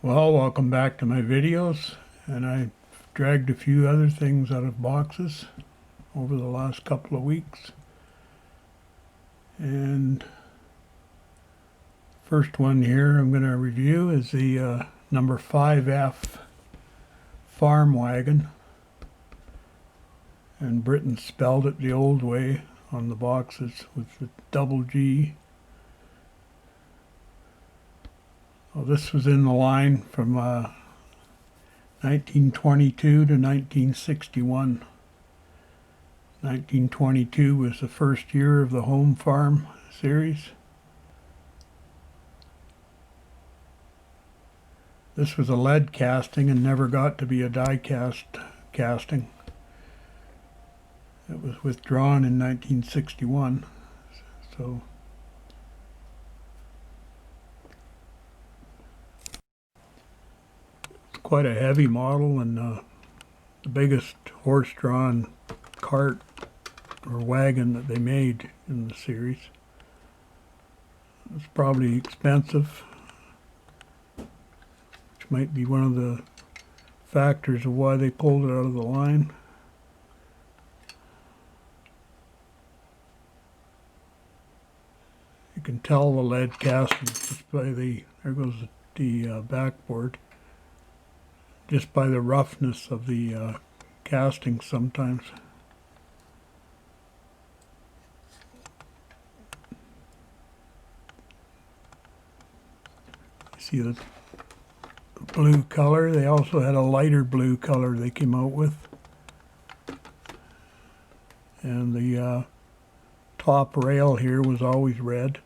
Well, welcome back to my videos, and I dragged a few other things out of boxes over the last couple of weeks. And first one here I'm going to review is the number 5F farm wagon. And Britain spelled it the old way on the boxes with the double G. Well, this was in the line from 1922 to 1961. 1922 was the first year of the Home Farm series. This was a lead casting and never got to be a die casting. It was withdrawn in 1961. So quite a heavy model, and the biggest horse-drawn cart or wagon that they made in the series. It's probably expensive, which might be one of the factors of why they pulled it out of the line. You can tell the lead casting just by there goes the backboard, just by the roughness of the casting sometimes. You see the blue color. They also had a lighter blue color they came out with. And the top rail here was always red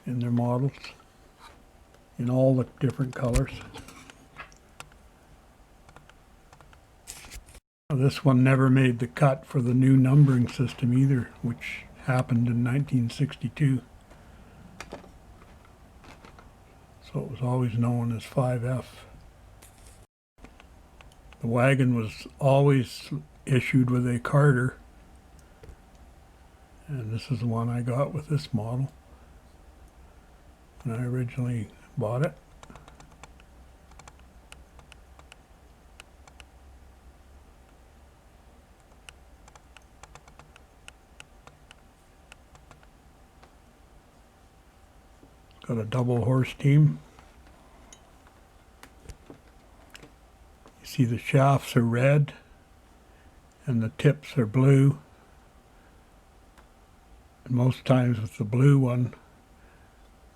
in their models, in all the different colors. This one never made the cut for the new numbering system either, which happened in 1962. So it was always known as 5F. The wagon was always issued with a carter, and this is the one I got with this model when I originally bought it. Got a double horse team. You see the shafts are red and the tips are blue. And most times with the blue one,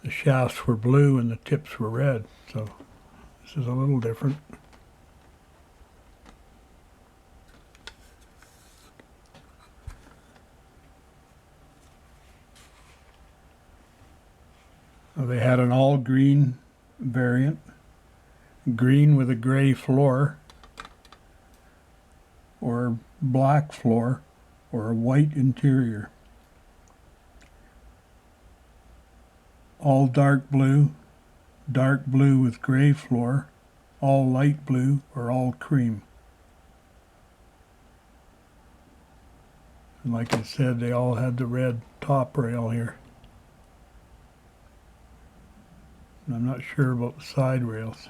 the shafts were blue and the tips were red. So this is a little different. They had an all green variant, green with a gray floor, or black floor, or a white interior. All dark blue with gray floor, all light blue, or all cream. And like I said, they all had the red top rail here. And I'm not sure about the side rails.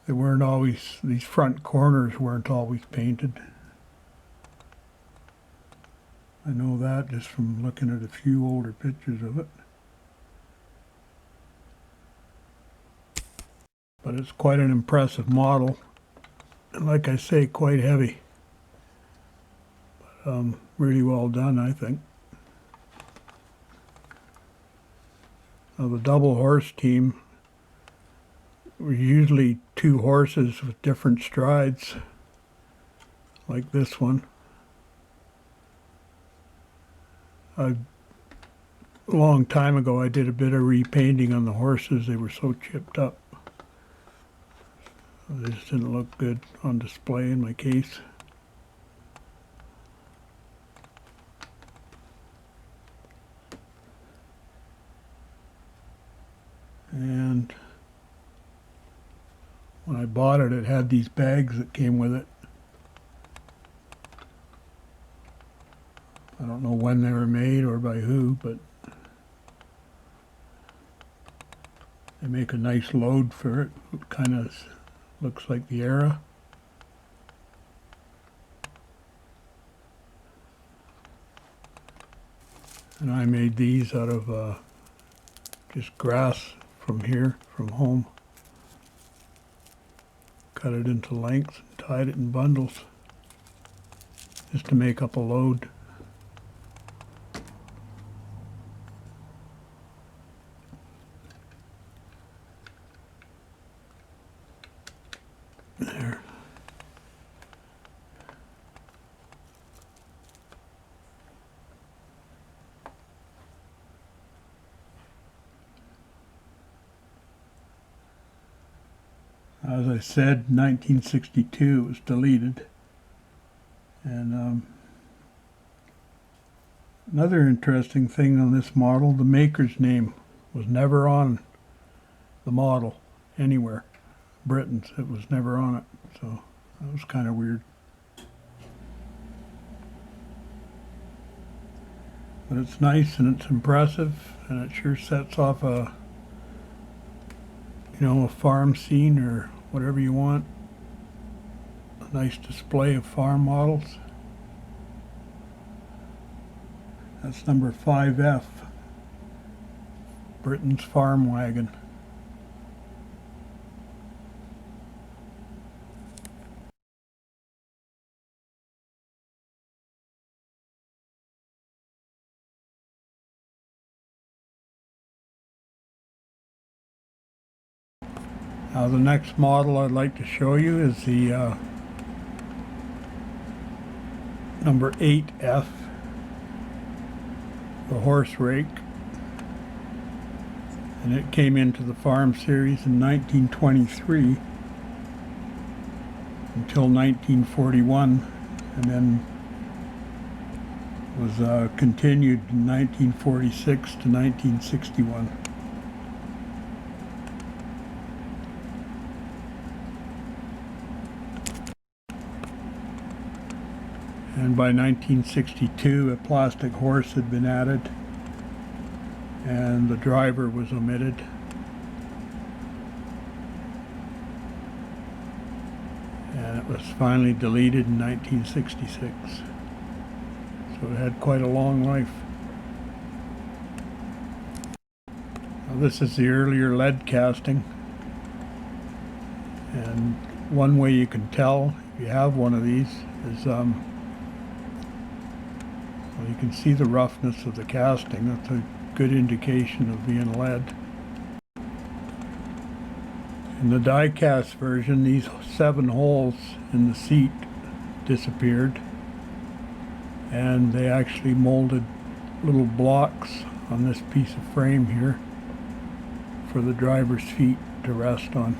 They weren't always, these front corners weren't always painted. I know that just from looking at a few older pictures of it. But it's quite an impressive model. And like I say, quite heavy. But really well done, I think. Now, the double horse team were usually two horses with different strides, like this one. A long time ago I did a bit of repainting on the horses. They were so chipped up. They just didn't look good on display in my case. And when I bought it, it had these bags that came with it. I don't know when they were made or by who, but they make a nice load for it. It kind of looks like the Era. And I made these out of just grass from here, from home. Cut it into lengths and tied it in bundles just to make up a load. There. As I said, 1962 it was deleted. And another interesting thing on this model, the maker's name was never on the model anywhere. Britain's, it was never on it, so that was kind of weird. But it's nice and it's impressive, and it sure sets off a, you know, a farm scene or whatever you want. A nice display of farm models. That's number 5F, Britain's farm wagon. Now the next model I'd like to show you is the number 8F, the horse rake. And it came into the farm series in 1923 until 1941, and then was continued in 1946 to 1961. And by 1962, a plastic horse had been added, and the driver was omitted. And it was finally deleted in 1966. So it had quite a long life. Now this is the earlier lead casting. And one way you can tell if you have one of these is well, you can see the roughness of the casting. That's a good indication of being lead. In the die cast version, these 7 holes in the seat disappeared, and they actually molded little blocks on this piece of frame here for the driver's feet to rest on.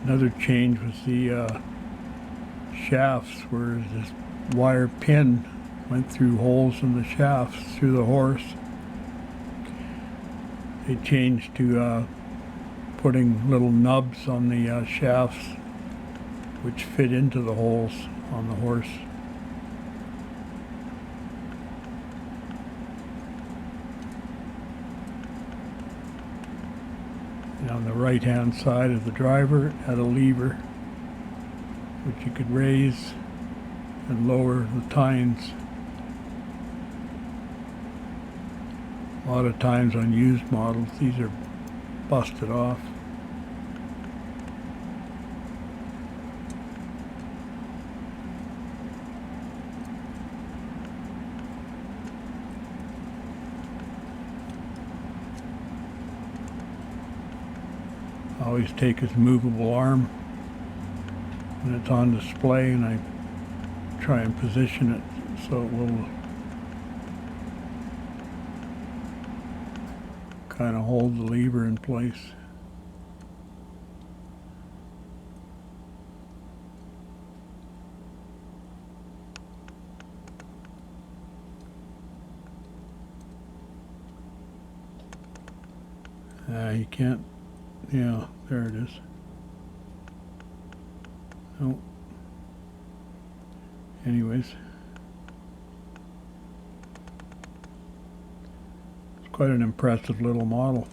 Another change was the shafts, where this wire pin went through holes in the shafts through the horse. They changed to putting little nubs on the shafts which fit into the holes on the horse. And on the right hand side of the driver, it had a lever which you could raise and lower the tines. A lot of times on used models, these are busted off. I always take his movable arm when it's on display, and I try and position it so it will kind of hold the lever in place. You can't, yeah, there it is. Oh. Anyways. It's quite an impressive little model.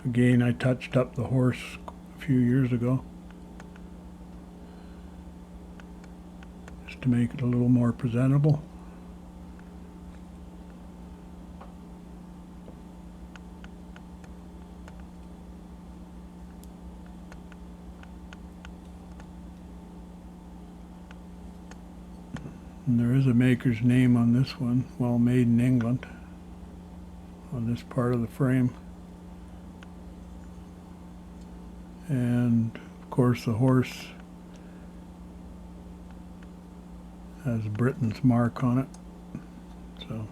Again, I touched up the horse a few years ago, just to make it a little more presentable. And there is a maker's name on this one, well, made in England, on this part of the frame. And of course the horse has Britain's mark on it. So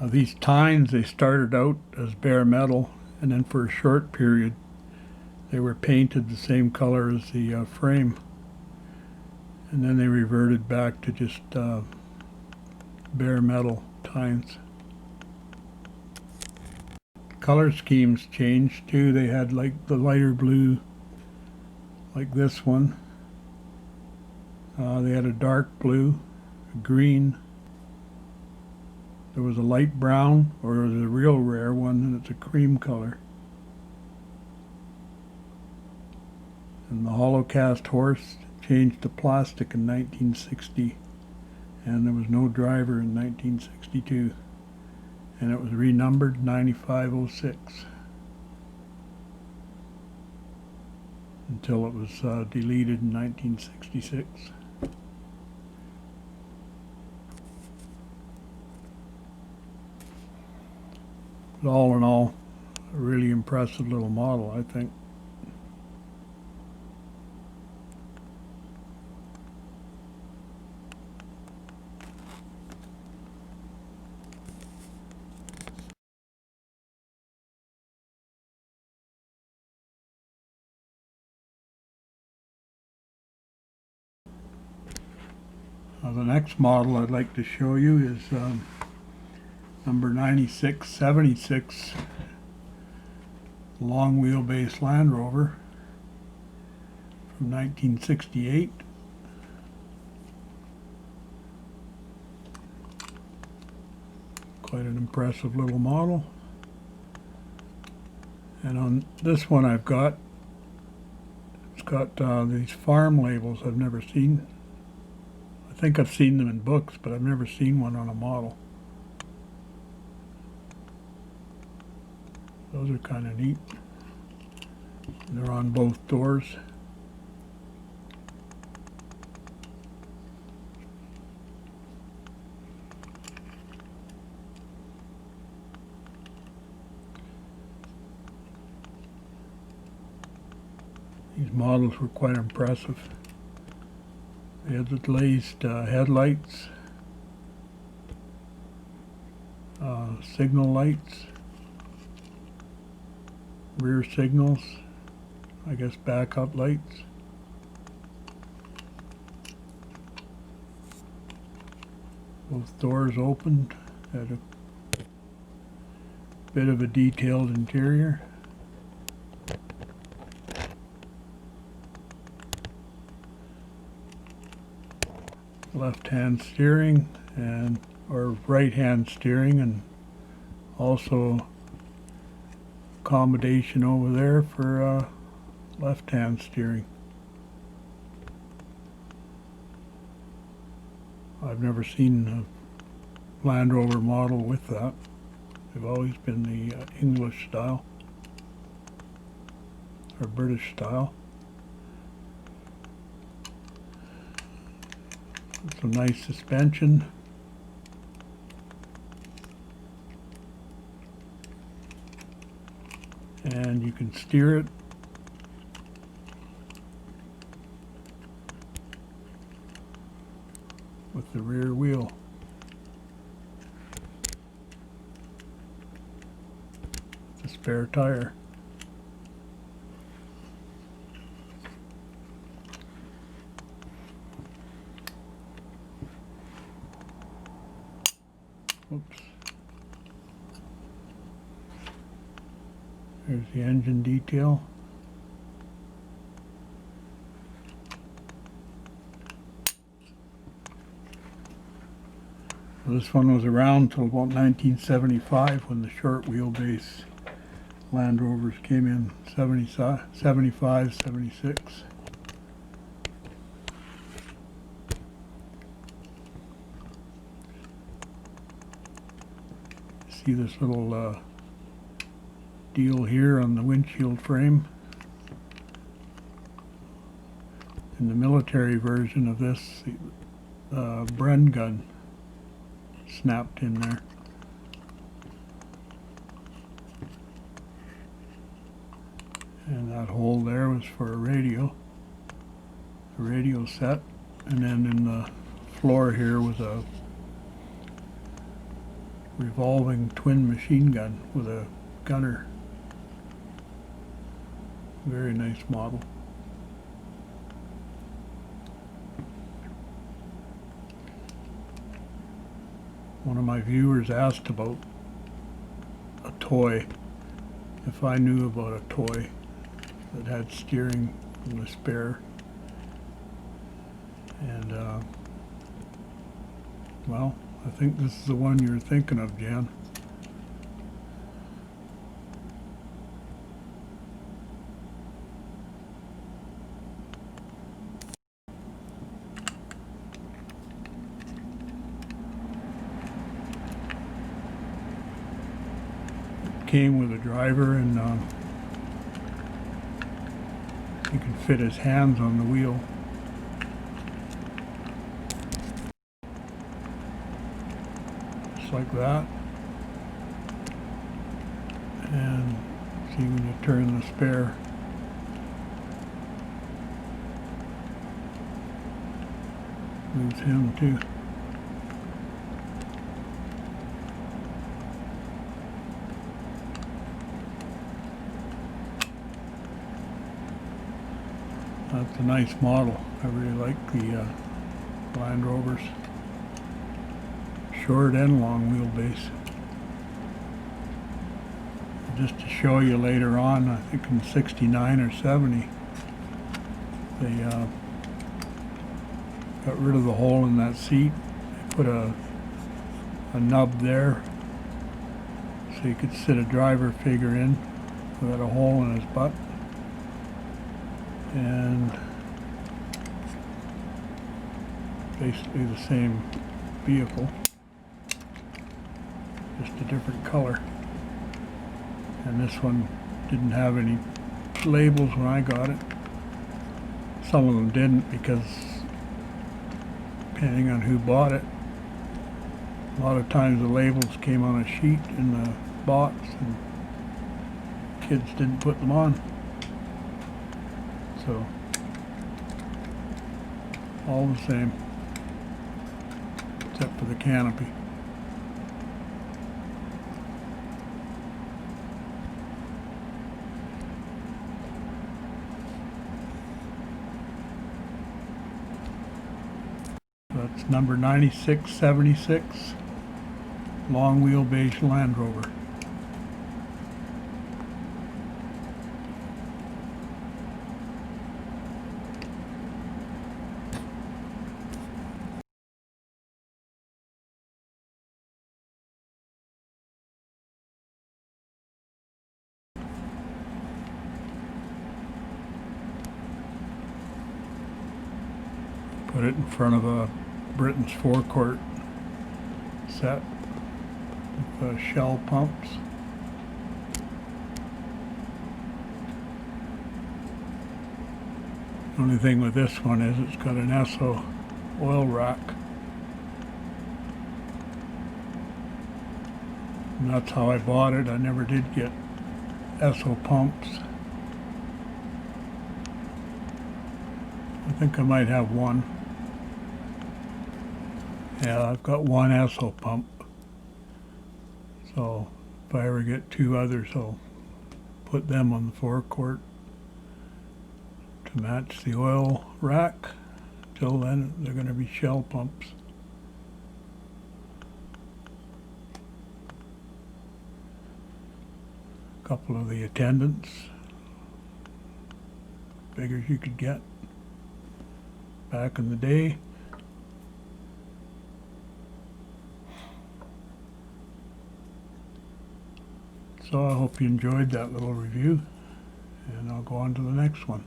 these tines, they started out as bare metal, and then for a short period they were painted the same color as the frame, and then they reverted back to just bare metal tines. Color schemes changed too. They had like the lighter blue, like this one. They had a dark blue, a green. There was a light brown, or there was a real rare one, and it's a cream color. And the hollow cast horse changed to plastic in 1960, and there was no driver in 1962, and it was renumbered 9506 until it was deleted in 1966. But all in all, a really impressive little model, I think. The next model I'd like to show you is number 9676 long wheelbase Land Rover from 1968. Quite an impressive little model. And on this one it's got these farm labels I've never seen. I think I've seen them in books, but I've never seen one on a model. Those are kind of neat. They're on both doors. These models were quite impressive. They had the glazed headlights, signal lights, rear signals, I guess backup lights. Both doors opened, had a bit of a detailed interior. Left-hand steering or right-hand steering, and also accommodation over there for left-hand steering. I've never seen a Land Rover model with that. They've always been the English style or British style. Some nice suspension. And you can steer it with the rear wheel. The spare tire. Whoops. There's the engine detail. This one was around until about 1975 when the short wheelbase Land Rovers came in, 75, 76. See this little deal here on the windshield frame. In the military version of this, the Bren gun snapped in there. And that hole there was for a radio set. And then in the floor here was a revolving twin machine gun with a gunner. Very nice model. One of my viewers asked about a toy, if I knew about a toy that had steering from the spare. And well, I think this is the one you're thinking of, Jan. Came with a driver, and he can fit his hands on the wheel. Just like that. And see when you turn the spare. Moves him too. That's a nice model. I really like the Land Rovers. Short and long wheelbase. Just to show you later on, I think in 69 or 70, they got rid of the hole in that seat. They put a nub there so you could sit a driver figure in without a hole in his butt. And basically the same vehicle, just a different color. And this one didn't have any labels when I got it. Some of them didn't, because depending on who bought it, a lot of times the labels came on a sheet in the box and kids didn't put them on. So, all the same, except for the canopy. That's number 9676, long wheelbase Land Rover. Put it in front of a Britain's forecourt set with shell pumps. The only thing with this one is it's got an Esso oil rack. And that's how I bought it. I never did get Esso pumps. I think I might have one. Yeah, I've got one Esso pump. So if I ever get two others, I'll put them on the forecourt to match the oil rack. Till then, they're going to be shell pumps. couple of the attendants, big as you could get back in the day. So I hope you enjoyed that little review, and I'll go on to the next one.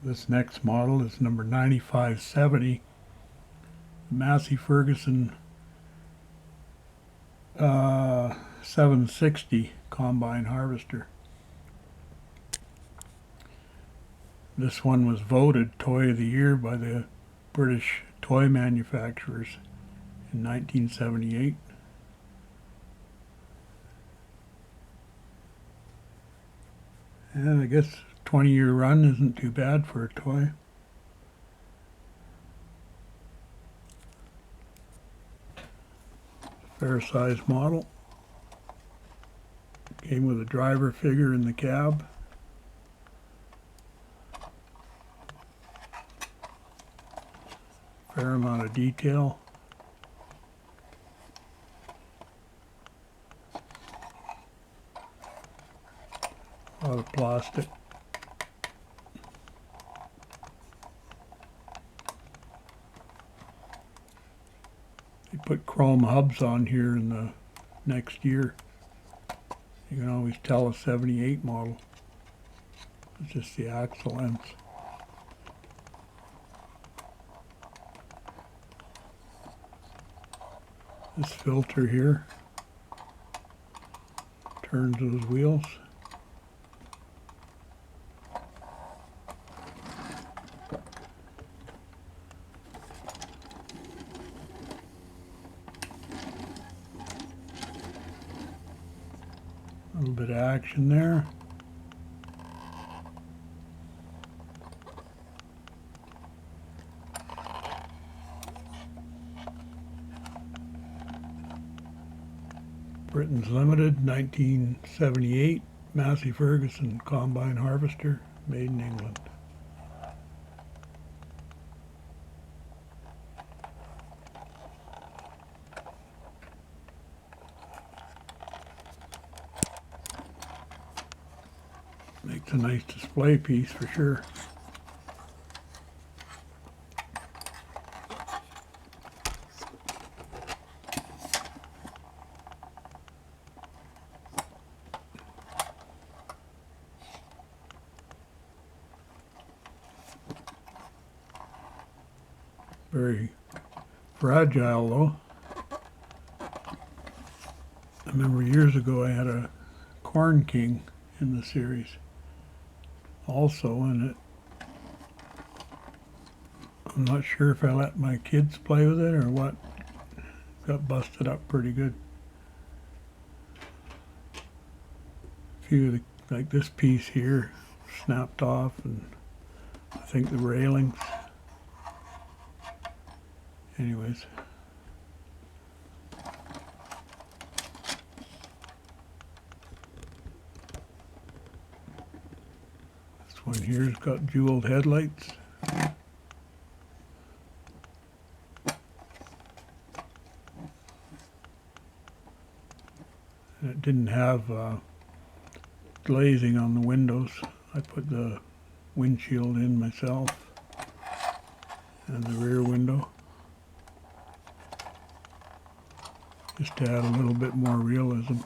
This next model is number 9570, Massey Ferguson 760 combine harvester. This one was voted Toy of the Year by the British toy manufacturers in 1978. And I guess 20-year run isn't too bad for a toy. Fair size model. Came with a driver figure in the cab. Fair amount of detail. A lot of plastic. They put chrome hubs on here in the next year. You can always tell a 78 model. It's just the axle ends. This filter here turns those wheels. A little bit of action there. Britain's Limited, 1978, Massey Ferguson combine harvester, made in England. Makes a nice display piece for sure. Very fragile though. I remember years ago I had a Corn King in the series also, and I'm not sure if I let my kids play with it or what. Got busted up pretty good. A few of the, like this piece here, snapped off, and I think the railings. Anyways. This one here's got jeweled headlights. And it didn't have glazing on the windows. I put the windshield in myself and the rear window, just to add a little bit more realism.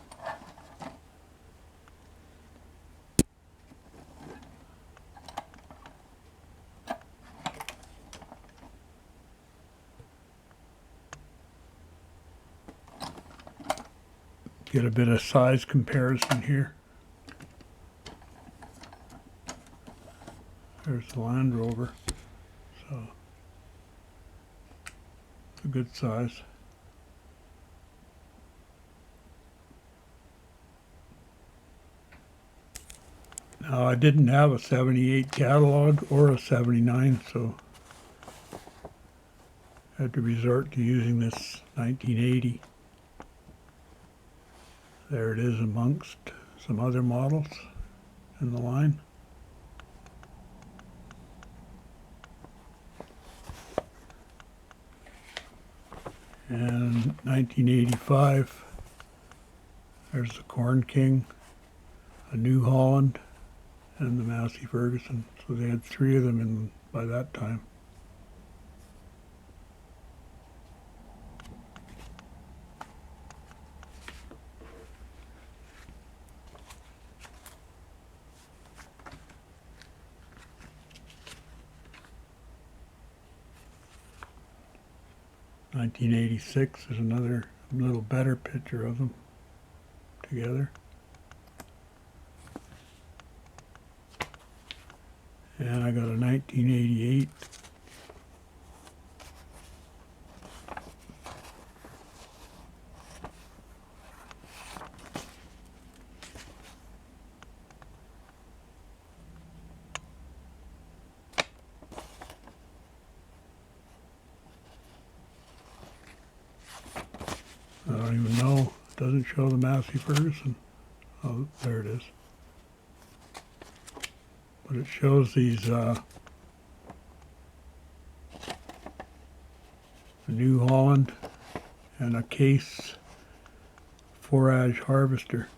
Get a bit of size comparison here. There's the Land Rover, so it's a good size. Now I didn't have a 78 catalog or a 79, so had to resort to using this 1980. There it is amongst some other models in the line. And 1985, there's the Corn King, a New Holland, and the Massey Ferguson. So they had three of them in by that time. (1986) is another little better picture of them together. And I got a 1988. I don't even know. It doesn't show the Massey Ferguson. Oh, there it is. But it shows these the New Holland and a Case forage harvester.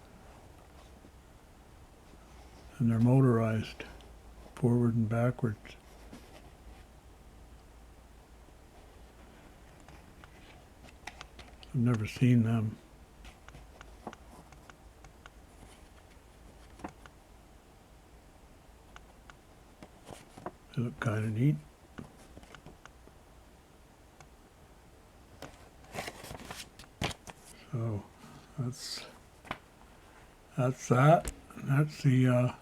And they're motorized forward and backwards. I've never seen them. They look kind of neat. So that's that. That's the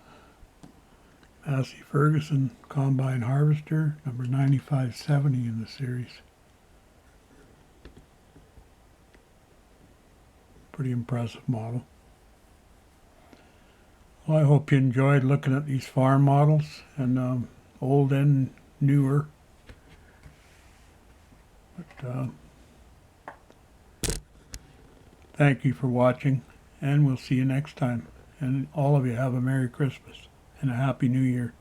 Massey Ferguson combine harvester, number 9570 in the series. Pretty impressive model. Well, I hope you enjoyed looking at these farm models, and old and newer. But thank you for watching, and we'll see you next time. And all of you have a Merry Christmas and a Happy New Year.